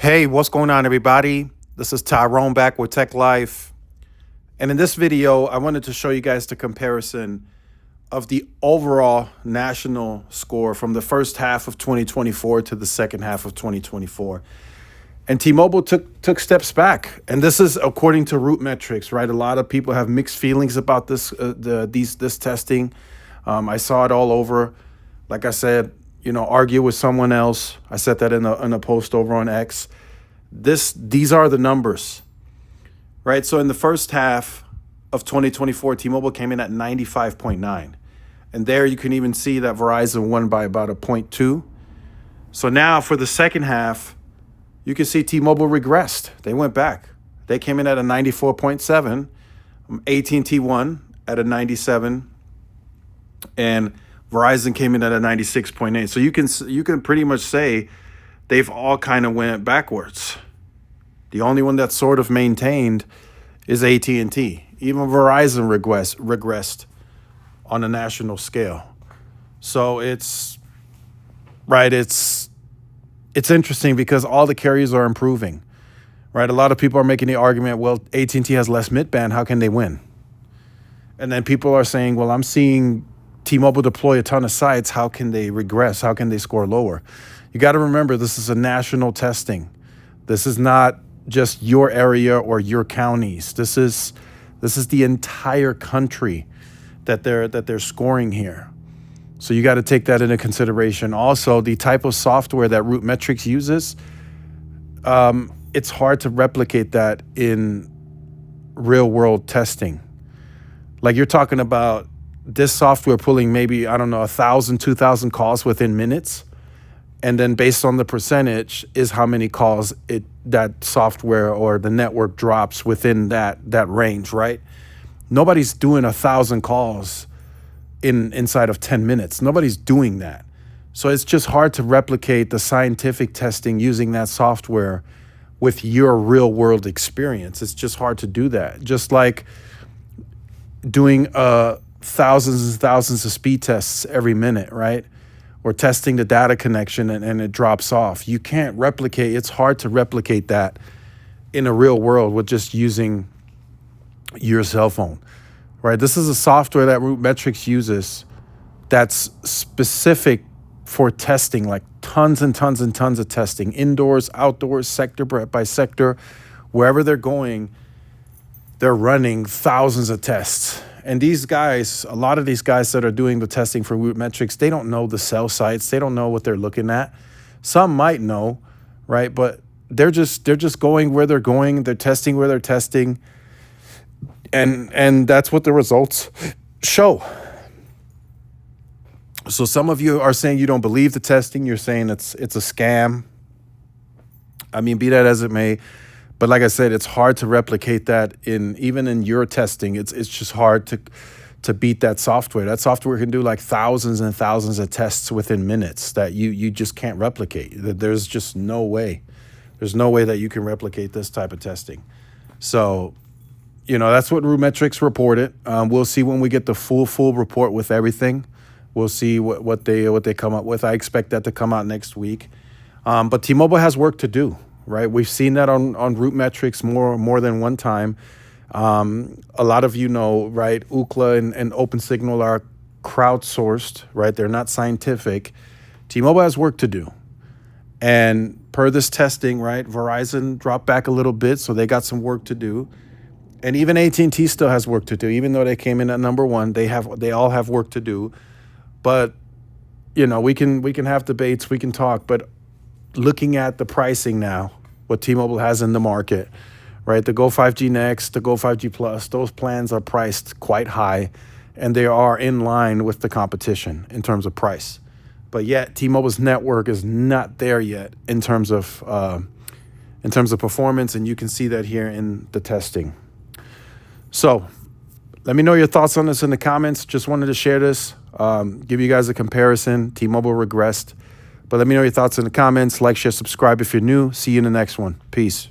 Hey, what's going on, everybody? This is Tyrone back with Tech Life. And in this video, I wanted to show you guys the comparison of the overall national score from the first half of 2024 to the second half of 2024. And T-Mobile took steps back. And this is according to RootMetrics, right? A lot of people have mixed feelings about this testing. I saw it all over. Like I said, argue with someone else. I said that in a post over on X. These are the numbers, right? So in the first half of 2024, T-Mobile came in at 95.9. And there you can even see that Verizon won by about a 0.2. So now for the second half, you can see T-Mobile regressed. They went back. They came in at a 94.7. AT&T won at a 97. And Verizon came in at a 96.8. So you can pretty much say they've all kind of went backwards. The only one that sort of maintained is AT&T. Even Verizon regressed on a national scale. So it's interesting because all the carriers are improving, right? A lot of people are making the argument, well, AT&T has less mid-band. How can they win? And then people are saying, well, I'm seeing T-Mobile deploy a ton of sites. How can they regress? How can they score lower? You got to remember, this is a national testing. This is not just your area or your counties. This is the entire country that they're scoring here. So you got to take that into consideration. Also, the type of software that RootMetrics uses, it's hard to replicate that in real world testing. Like you're talking about this software pulling maybe, 1,000, 2,000 calls within minutes. And then based on the percentage is how many calls that software or the network drops within that range, right? Nobody's doing 1,000 calls inside of 10 minutes. Nobody's doing that. So it's just hard to replicate the scientific testing using that software with your real world experience. It's just hard to do that. Just like doing thousands and thousands of speed tests every minute, right? Or testing the data connection and it drops off. You can't replicate, it's hard to replicate that in a real world with just using your cell phone, right? This is a software that RootMetrics uses that's specific for testing, like tons and tons and tons of testing, indoors, outdoors, sector by sector, wherever they're going, they're running thousands of tests. And these guys, a lot of these guys that are doing the testing for RootMetrics, they don't know the cell sites. They don't know what they're looking at. Some might know, right? But they're just going where they're going. They're testing where they're testing. And that's what the results show. So some of you are saying you don't believe the testing. You're saying it's a scam. I mean, be that as it may. But like I said, it's hard to replicate that even in your testing. It's just hard to beat that software. That software can do like thousands and thousands of tests within minutes that you just can't replicate. There's just no way. There's no way that you can replicate this type of testing. So, that's what RootMetrics reported. We'll see when we get the full report with everything. We'll see what they come up with. I expect that to come out next week. But T-Mobile has work to do. Right, we've seen that on RootMetrics more than one time. A lot of right, Ookla and OpenSignal are crowdsourced, right? They're not scientific. T-Mobile has work to do, and per this testing, right, Verizon dropped back a little bit, so they got some work to do, and even AT&T still has work to do, even though they came in at number one. They all have work to do, but we can have debates, we can talk, but looking at the pricing now, what T-Mobile has in the market, right? The Go 5G Next, the Go 5G Plus, those plans are priced quite high, and they are in line with the competition in terms of price. But yet, T-Mobile's network is not there yet in terms of performance, and you can see that here in the testing. So, let me know your thoughts on this in the comments. Just wanted to share this, give you guys a comparison. T-Mobile regressed. But let me know your thoughts in the comments. Like, share, subscribe if you're new. See you in the next one. Peace.